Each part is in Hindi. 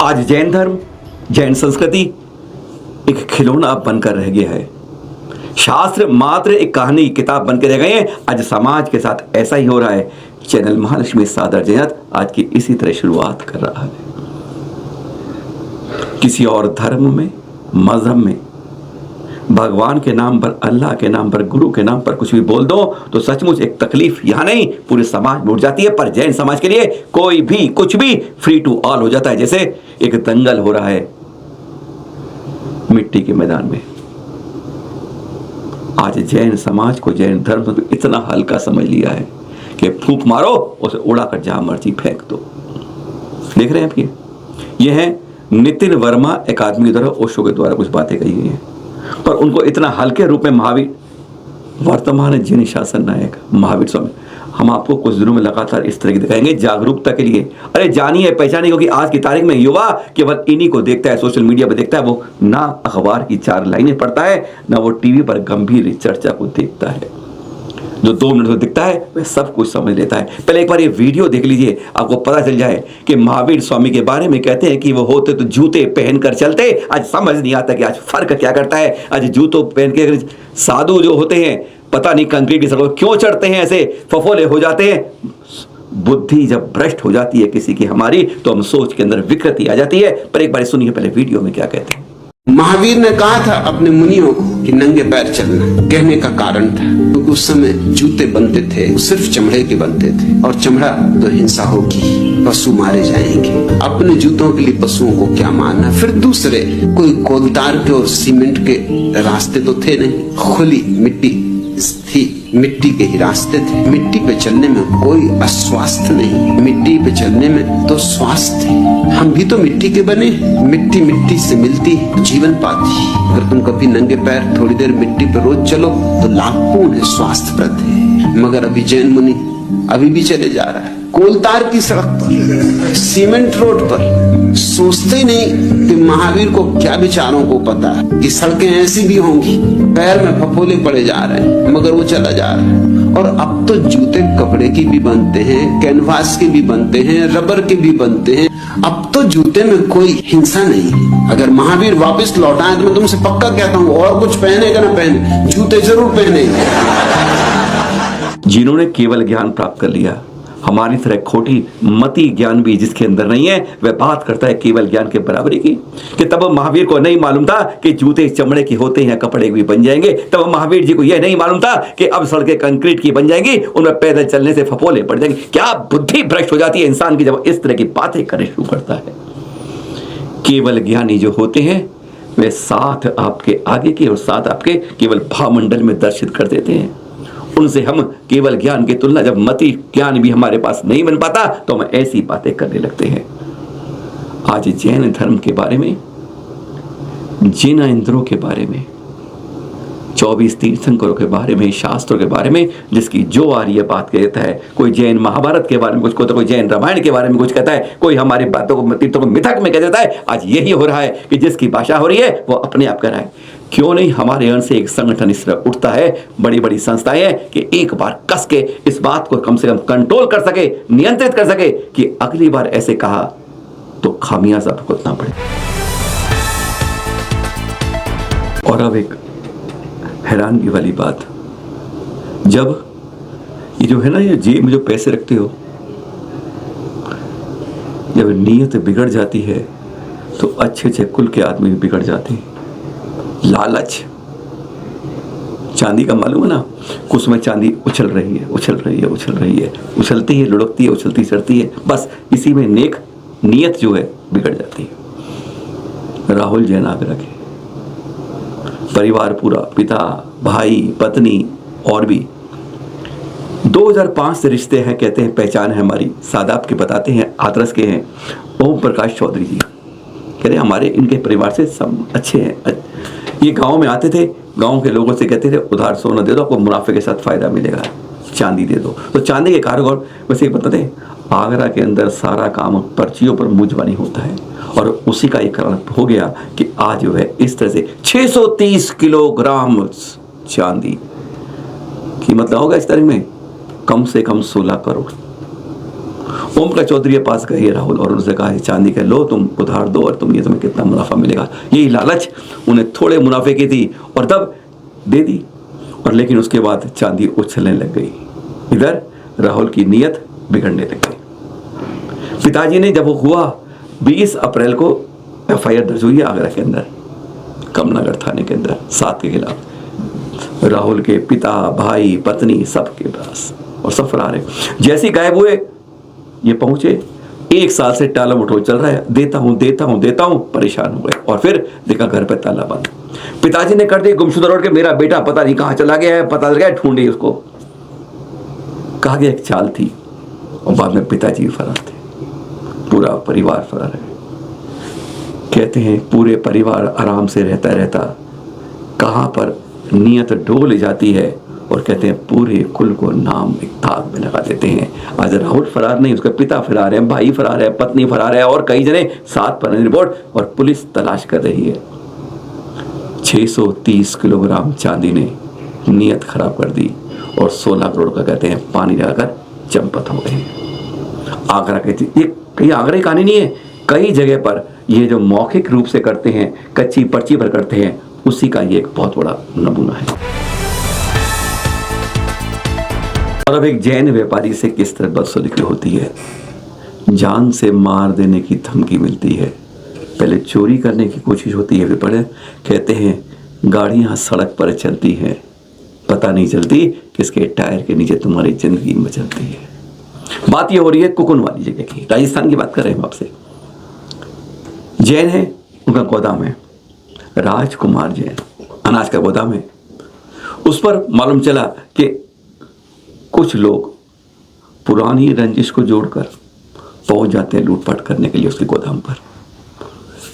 आज जैन धर्म, जैन संस्कृति एक खिलौना बनकर रह गया है। शास्त्र मात्र एक कहानी किताब बनकर रह गए हैं। आज समाज के साथ ऐसा ही हो रहा है। चैनल महालक्ष्मी सादर जयंत आज की इसी तरह शुरुआत कर रहा है। किसी और धर्म में, मजहब में भगवान के नाम पर, अल्लाह के नाम पर, गुरु के नाम पर कुछ भी बोल दो तो सचमुच एक तकलीफ यहां नहीं पूरे समाज में उठ जाती है। पर जैन समाज के लिए कोई भी कुछ भी फ्री टू ऑल हो जाता है। जैसे एक दंगल हो रहा है मिट्टी के मैदान में। आज जैन समाज को, जैन धर्म को इतना हल्का समझ लिया है कि फूंक मारो उसे उड़ाकर जहां मर्जी फेंक दो। देख रहे हैं आप ये है नितिन वर्मा अकादमी द्वारा ओशो के द्वारा कुछ बातें कही गई हैं, पर उनको इतना हल्के रूप में महावीर, वर्तमान जिन शासन नायक महावीर स्वामी, हम आपको कुछ दिनों में लगातार इस तरह की दिखाएंगे जागरूकता के लिए। अरे जानिए पहचानिए, क्योंकि आज की तारीख में युवा केवल इन्हीं को देखता है, सोशल मीडिया पर देखता है। वो ना अखबार की 4 लाइनें पढ़ता है, ना वो टीवी पर गंभीर चर्चा को देखता है। जो 2 मिनट में दिखता है वह सब कुछ समझ लेता है। पहले एक बार ये वीडियो देख लीजिए, आपको पता चल जाए कि महावीर स्वामी के बारे में कहते हैं कि वो होते तो जूते पहनकर चलते। आज समझ नहीं आता कि आज फर्क क्या करता है। आज जूतों पहन के साधु जो होते हैं, पता नहीं कंक्रीट की सड़कों क्यों चढ़ते हैं, ऐसे फफोले हो जाते हैं। बुद्धि जब भ्रष्ट हो जाती है किसी की हमारी, तो हम सोच के अंदर विकृति आ जाती है। पर एक बार सुनिए पहले वीडियो में क्या कहते हैं। महावीर ने कहा था अपने मुनियों को कि नंगे पैर चलना। कहने का कारण था क्योंकि उस समय जूते बनते थे वो सिर्फ चमड़े के बनते थे, और चमड़ा तो हिंसा होगी, पशु मारे जाएंगे। अपने जूतों के लिए पशुओं को क्या मारना। फिर दूसरे कोई कोलतार के और सीमेंट के रास्ते तो थे नहीं, खुली मिट्टी थी, मिट्टी के ही रास्ते थे। मिट्टी पे चलने में कोई अस्वास्थ्य नहीं, मिट्टी पे चलने में तो स्वास्थ्य है। हम भी तो मिट्टी के बने, मिट्टी मिट्टी से मिलती जीवन पाती। अगर तुम कभी नंगे पैर थोड़ी देर मिट्टी पे रोज चलो तो लाभपूर्ण है, स्वास्थ्यप्रद है। मगर अभी जैन मुनि अभी भी चले जा रहा है कोलतार की सड़क पर, सीमेंट रोड पर। सोचते ही नहीं कि महावीर को क्या विचारों को पता है कि सड़कें ऐसी भी होंगी। पैर में फफोले पड़े जा रहे हैं मगर वो चला जा रहा है। और अब तो जूते कपड़े की भी बनते हैं, कैनवास के भी बनते हैं, रबर के भी बनते हैं। अब तो जूते में कोई हिंसा नहीं है। अगर महावीर वापस लौटाए तो मैं तुमसे पक्का कहता हूँ, और कुछ पहने का ना पहने, जूते जरूर पहने। जिन्होंने केवल ज्ञान प्राप्त कर लिया, हमारी तरह खोटी मति ज्ञान भी जिसके अंदर नहीं है, वह बात करता है केवल ज्ञान के बराबरी की। कि तब महावीर को नहीं मालूम था कि जूते चमड़े के होते हैं, कपड़े भी बन जाएंगे। तब महावीर जी को यह नहीं मालूम था कि अब सड़कें कंक्रीट की बन जाएंगी, उनमें पैदल चलने से फफोले पड़ जाएंगे। क्या बुद्धि भ्रष्ट हो जाती है इंसान की जब इस तरह की बातें करने शुरू करता है। केवल ज्ञानी जो होते हैं वे साथ आपके आगे के और साथ आपके केवल भावमंडल में दर्शित कर देते हैं। उनसे हम केवल ज्ञान की तुलना, जब मति ज्ञान भी हमारे पास नहीं बन पाता तो हम ऐसी बातें करने लगते हैं। आज जैन धर्म के बारे में, जिन इंद्रों के बारे में, 24 तीर्थंकरों के बारे में, शास्त्रों के बारे में, जिसकी जो आ रही है बात कहता है। कोई जैन महाभारत के बारे में कुछ कहता है, कोई जैन रामायण के बारे में कुछ कहता है, कोई हमारी बातों को, तीर्थों को मिथक में कह देता है। आज यही हो रहा है कि जिसकी भाषा हो रही है वो अपने आप कर रहा है। क्यों नहीं हमारे यहाँ से एक संगठन इस तरह उठता है, बड़ी बड़ी संस्थाएं हैं, कि एक बार कस के इस बात को कम से कम कंट्रोल कर सके, नियंत्रित कर सके कि अगली बार ऐसे कहा तो खामियाजा भुगतना पड़े। और अब एक हैरानगी वाली बात, जब ये जो है ना, ये जेब में जो पैसे रखते हो, जब नीयत बिगड़ जाती है तो अच्छे अच्छे कुल के आदमी भी बिगड़ जाते हैं। लालच, चांदी का मालूम है ना, कुछ में चांदी उछल रही है, उछल रही है, उछल रही है, उछलती है, लुढ़कती है, उछलती चढ़ती है। बस इसी में नेक नीयत जो है बिगड़ जाती है। राहुल जैन आगरा के परिवार पूरा, पिता, भाई, पत्नी और भी 2005 से रिश्ते हैं, कहते हैं पहचान है हमारी। सादाब के बताते हैं, हाथरस के हैं ओम प्रकाश चौधरी जी, कह रहे हमारे इनके परिवार से सब अच्छे हैं। ये गांव में आते थे, गांव के लोगों से कहते थे उधार सोना दे दो, आपको मुनाफे के साथ फायदा मिलेगा, चांदी दे दो। तो चांदी के कारोबार वैसे बताते हैं, आगरा के अंदर सारा काम पर्चियों पर मुंजवानी होता है। और उसी का एक कारण हो गया कि आज जो है इस तरह से 630 किलोग्राम चांदी कीमत होगा इस तरह में कम से कम 16 करोड़। ओमकार चौधरी के पास गए राहुल और उनसे कहा चांदी के लो तुम उधार दो और तुम ये तुम्हें कितना मुनाफा मिलेगा। यही लालच उन्हें थोड़े मुनाफे की थी और तब दे दी। और लेकिन उसके बाद चांदी उछलने लग गई। इधर राहुल की नीयत बिगड़ने लग गई। पिताजी ने जब वो हुआ 20 अप्रैल को FIR दर्ज हुई है आगरा के अंदर, कमलागढ़ थाने के अंदर 7 के खिलाफ। राहुल के पिता, भाई, पत्नी सबके पास और सब फरार है। जैसे गायब हुए ये पहुंचे, 1 साल से टाला मटोल चल रहा है, देता हूं, परेशान हो गए और फिर देखा घर पे ताला बंद। पिताजी ने कर दी गुमशुदा रोड के मेरा बेटा पता नहीं कहां चला गया है, पता लग गया ढूंढे उसको। कहा गया एक चाल थी और बाद में पिताजी फरार थे, पूरा परिवार फरार है। कहते हैं पूरे परिवार आराम से रहता कहां पर नीयत डोल जाती है और कहते हैं पूरे कुल को नाम एक दाग में लगा देते हैं। आज राहुल फरार नहीं, उसका पिता फरार है, भाई फरार है, पत्नी फरार है और कई जने 7 पर रिपोर्ट और पुलिस तलाश कर रही है। 630 किलोग्राम चांदी ने नीयत खराब कर दी और 16 करोड़ का कहते हैं पानी लगाकर चंपत हो गए। आगरा के ये कहीं आगरा की कहानी नहीं है, कई जगह पर ये जो मौखिक रूप से करते हैं, कच्ची पर्ची पर करते हैं, उसी का ये एक बहुत बड़ा नमूना है। और अब एक जैन व्यापारी से किस तरह बदसलूकी होती है, जान से मार देने की धमकी मिलती है। पहले चोरी करने की कोशिश होती है, फिर पढ़े कहते हैं गाड़ियां सड़क पर चलती हैं, पता नहीं चलती किसके टायर के नीचे तुम्हारी जिंदगी में चलती है। बात ये हो रही है कुकुन वाली जगह की, राजस्थान की बात कर रहे हैं हम आपसे। जैन है, उनका गोदाम है, राजकुमार जैन, अनाज का गोदाम है। उस पर मालूम चला कि कुछ लोग पुरानी रंजिश को जोड़कर पहुंच जाते हैं लूटपाट करने के लिए उसके गोदाम पर।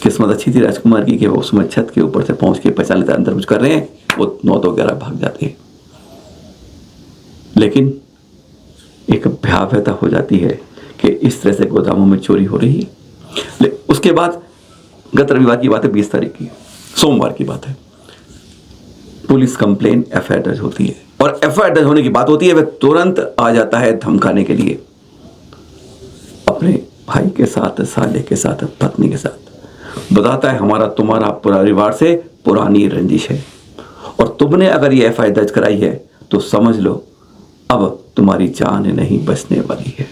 किस्मत अच्छी थी राजकुमार की कि वो उसमें छत के ऊपर से पहुंच के पहचान लेते अंदर कुछ कर रहे हैं, वो 9-11 भाग जाते हैं। लेकिन एक भयावहता हो जाती है कि इस तरह से गोदामों में चोरी हो रही है। उसके बाद गत रविवार की बात है, 20 तारीख की, सोमवार की बात है, पुलिस कंप्लेन FIR दर्ज होती है और FIR दर्ज होने की बात होती है, वह तुरंत आ जाता है धमकाने के लिए अपने भाई के साथ, साले के साथ, पत्नी के साथ। बताता है हमारा तुम्हारा परिवार से पुरानी रंजिश है और तुमने अगर ये FIR दर्ज कराई है तो समझ लो अब तुम्हारी जान नहीं बचने वाली है,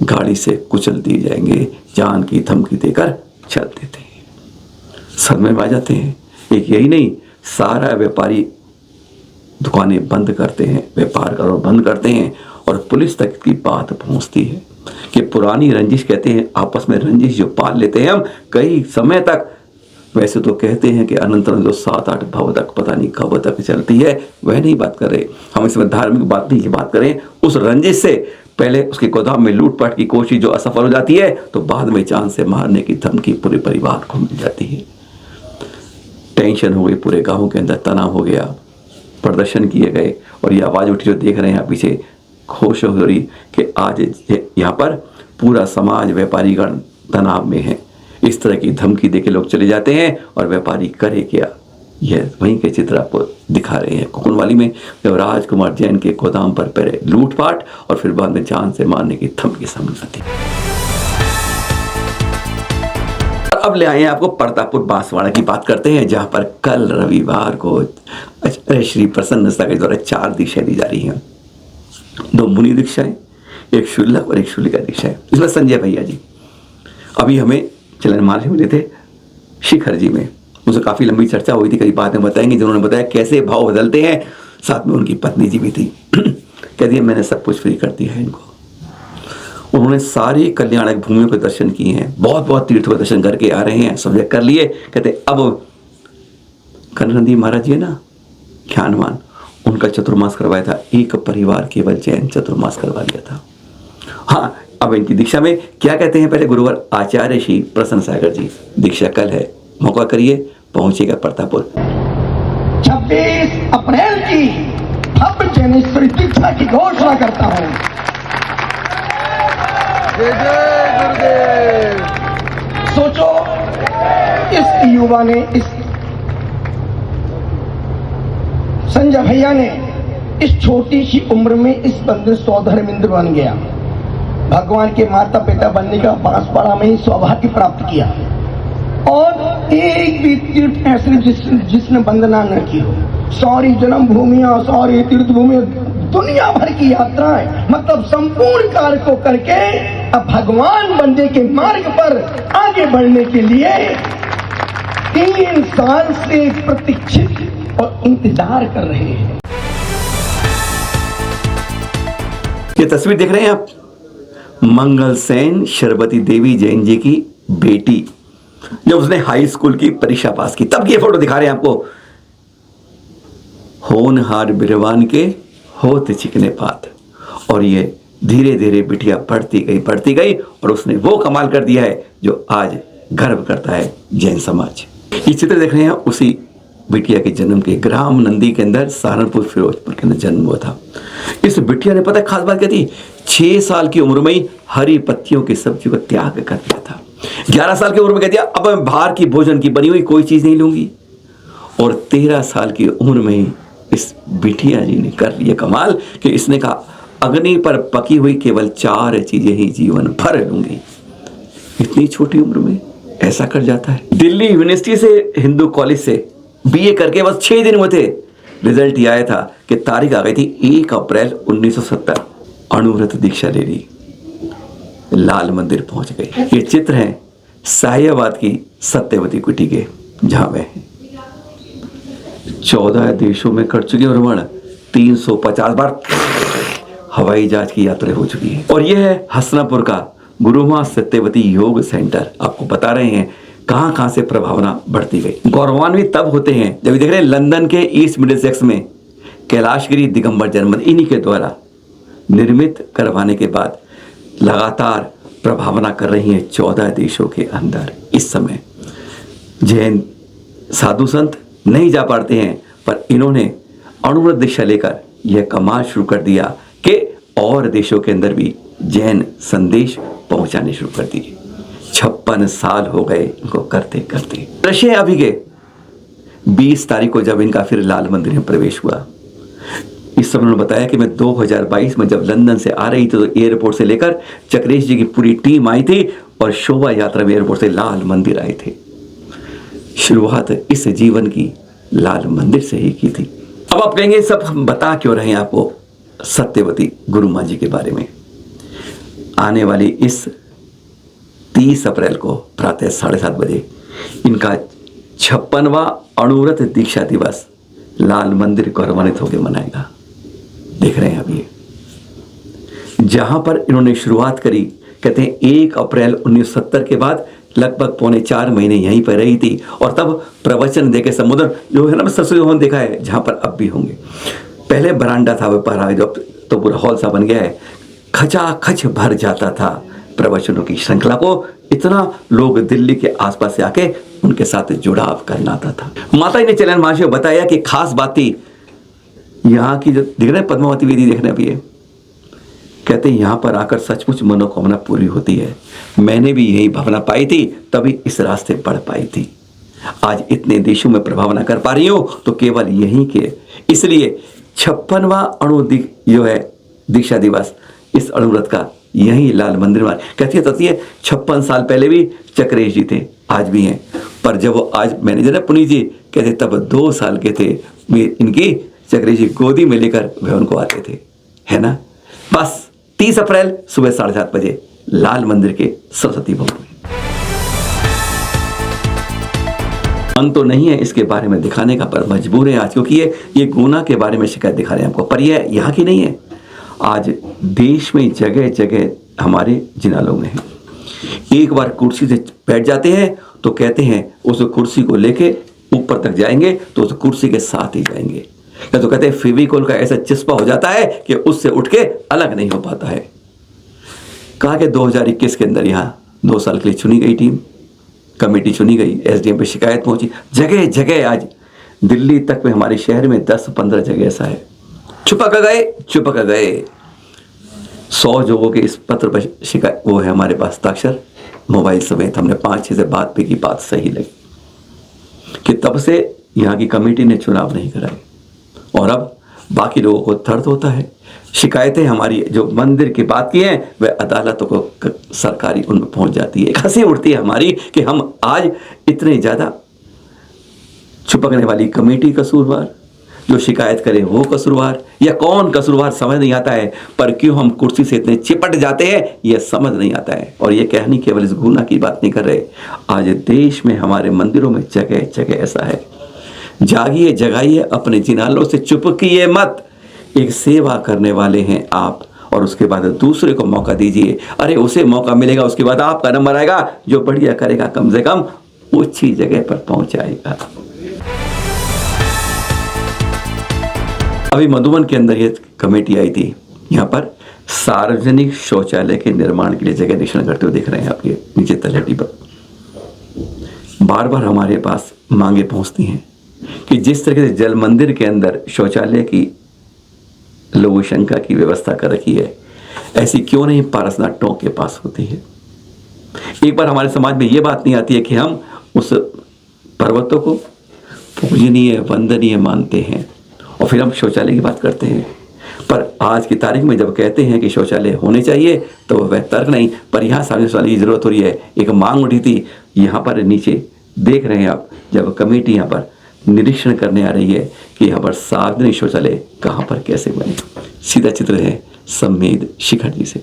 गाड़ी से कुचल दिए जाएंगे, जान की धमकी देकर चल देते हैं, सदमे में आ जाते हैं। एक यही नहीं, सारा व्यापारी दुकानें बंद करते हैं, व्यापार करो बंद करते हैं और पुलिस तक की बात पहुंचती है कि पुरानी रंजिश, कहते हैं आपस में रंजिश जो पाल लेते हैं हम कई समय तक, वैसे तो कहते हैं कि अनंतरम जो 7-8 भव तक पता नहीं कब तक चलती है, वह नहीं बात कर रहे हम, इसमें धार्मिक बात नहीं बात करें। उस रंजिश से पहले उसके गोदाम में लूटपाट की कोशिश जो असफल हो जाती है तो बाद में जान से मारने की धमकी पूरे परिवार को मिल जाती है। टेंशन हो गई पूरे गांव के अंदर, तनाव हो गया, प्रदर्शन किए गए और ये आवाज़ उठी जो देख रहे हैं यहाँ पीछे, खुश हो रही कि आज यहाँ पर पूरा समाज व्यापारीगण तनाव में है। इस तरह की धमकी देके लोग चले जाते हैं और व्यापारी करे क्या, यह वहीं के चित्र आपको दिखा रहे हैं। कुकुनवाली में जब राजकुमार जैन के गोदाम पर पहले लूटपाट और फिर बाद में जान से मारने की धमकी सामने आती है। अब ले आए हैं आपको प्रतापपुर बांसवाड़ा की बात करते हैं, जहां पर कल रविवार को श्री प्रसन्न सगा के द्वारा 4 दीक्षाएं दी जा रही हैं। 2 मुनि दीक्षाएं, एक शुल्लक और एक शुल्लिका दीक्षा है। इसमें संजय भैया जी अभी हमें चलन मार्ग मिले थे शिखर जी में, उनसे काफ़ी लंबी चर्चा हुई थी, कई बातें बताएंगे जिन्होंने बताया कैसे भाव बदलते हैं। साथ में उनकी पत्नी जी भी थी। कह दिया मैंने सब कुछ फ्री कर दिया है इनको। उन्होंने सारी कल्याणक भूमियों के दर्शन किए हैं, बहुत बहुत तीर्थों के दर्शन करके आ रहे हैं, सब जगह कर लिए। कहते अब कनरंदी महाराज जी है ना ज्ञानवान, उनका चतुर्मास करवाया था, एक परिवार केवल जैन चतुर्मास करवा लिया था। हाँ, अब इनकी दीक्षा में क्या कहते हैं, पहले गुरुवर आचार्य श्री प्रसन्न सागर जी, दीक्षा कल है, मौका करिए, पहुंचेगा प्रतापपुर। 26 अप्रैल की अब जैनेश्वरी दीक्षा की घोषणा करता हूं। जय जय गुरुदेव। सोचो इस युवा ने, इस संजय भैया ने इस छोटी सी उम्र में इस बंदे स्वधर्मेंद्र बन गया। भगवान के माता पिता बनने का बांसवाड़ा में ही सौभाग्य प्राप्त किया, और एक भी तीर्थ ऐसे जिसने वंदना न की हो। सारी जन्मभूमियां, सारी तीर्थ भूमियां, दुनिया भर की यात्राएं, मतलब संपूर्ण कार्य को करके अब भगवान बनने के मार्ग पर आगे बढ़ने के लिए 3 साल से प्रतीक्षित और इंतजार कर रहे हैं। ये तस्वीर देख रहे हैं आप, मंगल सेन शरबती देवी जैन जी की बेटी, जब उसने हाई स्कूल की परीक्षा पास की तब की ये फोटो दिखा रहे हैं आपको। होनहार बिरवान के होत चिकने पात, और ये धीरे धीरे बिटिया बढ़ती गई और उसने वो कमाल कर दिया है जो आज गर्व करता है जैन समाज। ये चित्र देख रहे हैं उसी बिटिया के जन्म के, ग्राम नंदी के अंदर, सहारनपुर फिरोजपुर के अंदर जन्म हुआ था। इस बिटिया ने, पता है खास बात क्या थी, 6 साल की उम्र में ही हरी पत्तियों की सब्जी को त्याग कर दिया था। 11 साल की उम्र में कह दिया अब मैं बाहर की भोजन की बनी हुई कोई चीज नहीं लूंगी, और 13 साल की उम्र में ही इस बिटिया जी ने कर लिया कमाल कि इसने कहा अग्नि पर पकी हुई केवल 4 चीजें ही जीवन भर लूंगी। इतनी छोटी उम्र में ऐसा कर जाता है। दिल्ली यूनिवर्सिटी से, हिंदू कॉलेज से बीए करके बस 6 दिन हुए थे, रिजल्ट ये आया था कि तारीख आ गई थी 1 अप्रैल 1970। अणुव्रत दीक्षा ले ली, लाल मंदिर पहुंच गए। ये चित्र है साहियाबाद की सत्यवती कुटी के, जहां वह 14 देशों में कर चुके भ्रमण, 350 बार हवाई जहाज की यात्रा हो चुकी है। और यह है हसनापुर का गुरु मां सत्यवती योग सेंटर। आपको बता रहे हैं कहां कहां से प्रभावना बढ़ती गई। गौरवान्वित तब होते हैं जब देख रहे हैं लंदन के ईस्ट मिडिलसेक्स में कैलाशगिरी दिगंबर जर्मन इन्हीं के द्वारा निर्मित करवाने के बाद लगातार प्रभावना कर रही है 14 देशों के अंदर। इस समय जैन साधु संत नहीं जा पाते हैं, पर इन्होंने अणुव्रत दीक्षा लेकर यह कमाल शुरू कर दिया कि और देशों के अंदर भी जैन संदेश पहुंचाने शुरू कर दिए। 56 साल हो गए इनको करते करते। रशिया अभी के 20 तारीख को जब इनका फिर लाल मंदिर में प्रवेश हुआ, इस समय उन्होंने बताया कि मैं 2022 में जब लंदन से आ रही थी तो एयरपोर्ट से लेकर चक्रेश जी की पूरी टीम आई थी और शोभा यात्रा में एयरपोर्ट से लाल मंदिर आए थे। शुरुआत इस जीवन की लाल मंदिर से ही की थी। अब आप कहेंगे सब हम बता क्यों रहे हैं आपको सत्यवती गुरु मां जी के बारे में। आने वाली इस 30 अप्रैल को प्रातः 7:30 बजे इनका 56वां अणुव्रत दीक्षा दिवस लाल मंदिर गौरवान्वित होकर मनाएगा। देख रहे हैं अब ये जहां पर इन्होंने शुरुआत करी, कहते हैं 1 अप्रैल 1970 के बाद लगभग 4.25 महीने यहीं पर रही थी, और तब प्रवचन देके संबोधन जो है ना सरस्वती भवन देखा है जहां पर अब भी होंगे। पहले बरांडा था वह पहरा, जो तो पूरा हॉल सा बन गया है, खचाखच भर जाता था प्रवचनों की श्रृंखला को। इतना लोग दिल्ली के आसपास से आके उनके साथ जुड़ाव करना आता था। माता जी ने चलन महाशय बताया कि खास बात थी यहाँ की, जो दिख रहे पद्मावती वेदी देखने भी है, कहते हैं यहाँ पर आकर सचमुच मनोकामना पूरी होती है। मैंने भी यही भावना पाई थी, तभी इस रास्ते बढ़ पाई थी। आज इतने देशों में प्रभावना कर पा रही हूं तो केवल यहीं के, इसलिए 56वां जो है दीक्षा दिवस इस अणुव्रत का यही लाल मंदिर में। कहती है 56 साल पहले भी चक्रेश जी थे, आज भी हैं, पर जब वो आज मैनेजर है पुनीत जी, कहते तब 2 साल के थे, इनकी चक्रेश जी गोदी में लेकर वह उनको आते थे, है ना। बस 30 अप्रैल सुबह 7:30 बजे लाल मंदिर के सरस्वती भवन में। मन तो नहीं है इसके बारे में दिखाने का, पर मजबूर है आज, क्योंकि ये गुना के बारे में शिकायत दिखा रहे हैं आपको, पर यह यहाँ की नहीं है, आज देश में जगह जगह हमारे जिनालों में है। एक बार कुर्सी से बैठ जाते हैं तो कहते हैं उस कुर्सी को लेके ऊपर तक जाएंगे तो उस कुर्सी के साथ ही जाएंगे, या तो कहते हैं फेविकोल का ऐसा चिस्पा हो जाता है कि उससे उठ के अलग नहीं हो पाता है। कहा कि 2021 के अंदर यहाँ 2 साल के लिए चुनी गई टीम, कमेटी चुनी गई, एसडीएम पे शिकायत पहुंची, जगह जगह आज दिल्ली तक में हमारे शहर में 10-15 जगह ऐसा है। चुपक गए 100 लोगों के इस पत्र पर शिकायत, वो है हमारे पास हस्ताक्षर मोबाइल समेत। हमने 5-6 से बात पे की, बात सही लगी कि तब से यहाँ की कमेटी ने चुनाव नहीं कराए, और अब बाकी लोगों को दर्द होता है। शिकायतें हमारी जो मंदिर की बात की हैं वह अदालतों को सरकारी उनमें पहुंच जाती है। एक हंसी उड़ती है हमारी कि हम आज इतने ज़्यादा छुपकने वाली कमेटी कसूरवार, जो शिकायत करे वो कसूरवार, या कौन कसूरवार समझ नहीं आता है, पर क्यों हम कुर्सी से इतने चिपट जाते हैं यह समझ नहीं आता है। और ये कहानी केवल इस गुना की बात नहीं कर रहे, आज देश में हमारे मंदिरों में जगह जगह ऐसा है। जागिए जगाइए, अपने जिनालों से चुपकिए मत। एक सेवा करने वाले हैं आप, और उसके बाद दूसरे को मौका दीजिए। अरे उसे मौका मिलेगा, उसके बाद आपका नंबर आएगा, जो बढ़िया करेगा कम से कम ऊंची जगह पर पहुंचाएगा। अभी मधुबन के अंदर ये कमेटी आई थी, यहाँ पर सार्वजनिक शौचालय के निर्माण के लिए जगह निरीक्षण करते हुए देख रहे हैं आप, ये नीचे तलहटी पर बार बार हमारे पास मांगे पहुंचती हैं कि जिस तरीके से जल मंदिर के अंदर शौचालय की लोगो शंका की व्यवस्था कर रखी है, ऐसी क्यों नहीं पारसनाथ टोंक के पास होती है। एक बार हमारे समाज में ये बात नहीं आती है कि हम उस पर्वतों को पूजनीय वंदनीय मानते हैं और फिर हम शौचालय की बात करते हैं। पर आज की तारीख में जब कहते हैं कि शौचालय होने चाहिए तो वह तर्क नहीं, पर यहाँ सार्वजनिक शौचालय की जरूरत हो रही है। एक मांग उठी थी, यहाँ पर नीचे देख रहे हैं आप, जब कमेटी यहाँ पर निरीक्षण करने आ रही है कि यहाँ पर सार्वजनिक शौचालय कहाँ पर कैसे बने। सीधा चित्र है सम्मेद शिखर जी से।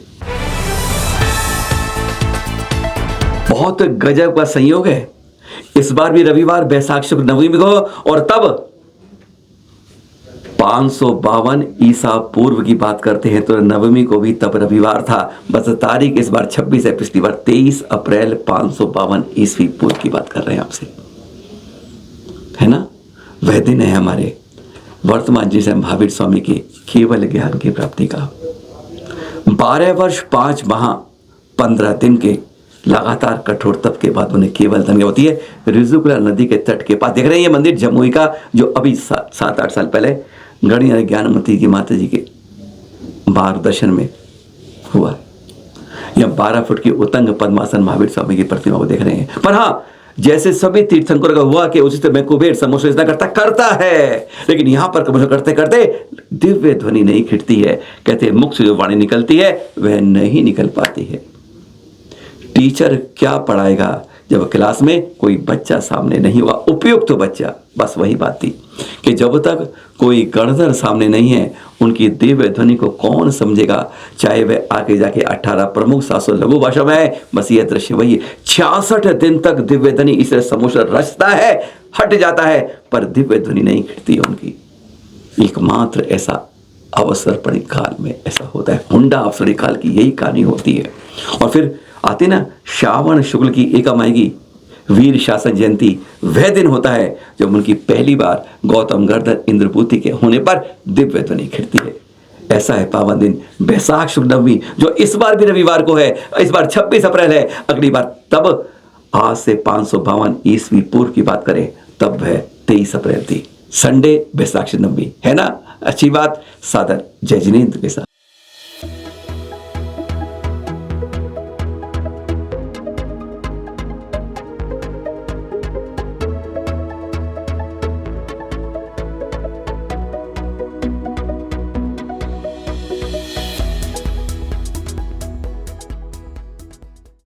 बहुत गजब का संयोग है, इस बार भी रविवार बैसाख शुक्ल नवमी को, और तब 552 ईसा पूर्व की बात करते हैं तो नवमी को भी तब रविवार था। बस तारीख इस बार 26 है, पिछली बार 23 अप्रैल 552 ईस्वी पूर्व की बात कर रहे हैं आपसे, है ना। वह दिन है हमारे वर्तमान जी से महावीर स्वामी के केवल ज्ञान की प्राप्ति का। 12 वर्ष 5 माह 15 दिन के लगातार कठोर तप के बाद उन्हें केवल धन्य होती है। रिजुकुला नदी के तट के पास देख रहे हैं ये मंदिर जमुई का, जो अभी 7-8 साल पहले गणिया ज्ञानमती की माता जी के मार्गदर्शन में हुआ। यह 12 फुट की उतंग पद्मासन महावीर स्वामी की प्रतिमा को देख रहे हैं। पर हाँ, जैसे सभी तीर्थंकरों का हुआ कि उसी तरह कुबेर समोसा इतना करता है, लेकिन यहां पर कमोसा करते करते दिव्य ध्वनि नहीं खिंचती है। कहते मुख से जो वाणी निकलती है वह नहीं निकल पाती है। टीचर क्या पढ़ाएगा जब क्लास में कोई बच्चा सामने नहीं हुआ, उपयुक्त बच्चा। बस वही बात थी कि जब तक कोई गणधर सामने नहीं है, उनकी दिव्य ध्वनि को कौन समझेगा, चाहे वह आगे जाके 18 प्रमुख 700 लघु भाषा में है। बस ये दृश्य वही, 66 दिन तक दिव्य ध्वनि इस समोसा रचता है, हट जाता है, पर दिव्य ध्वनि नहीं खिंचती उनकी। एकमात्र ऐसा अवसर पड़ी काल में ऐसा होता है, हुंडा अवसरी काल की यही कहानी होती है। और फिर आते ना श्रावण शुक्ल की एकम आएगी, वीर शासन जयंती, वह दिन होता है जब उनकी पहली बार गौतम गर्दन इंद्रपूति के होने पर दिव्य ध्वनि खिलती है। ऐसा है पावन दिन बैसाख शुक्ल नवमी, जो इस बार भी रविवार को है। इस बार 26 अप्रैल है, अगली बार तब आज से 552 ईस्वी पूर्व की बात करें तब वह 23 अप्रैल थी। संडे बैसाख शुक्ल नवमी है ना। अच्छी बात। सादर जय जिनेंद्र के साथ।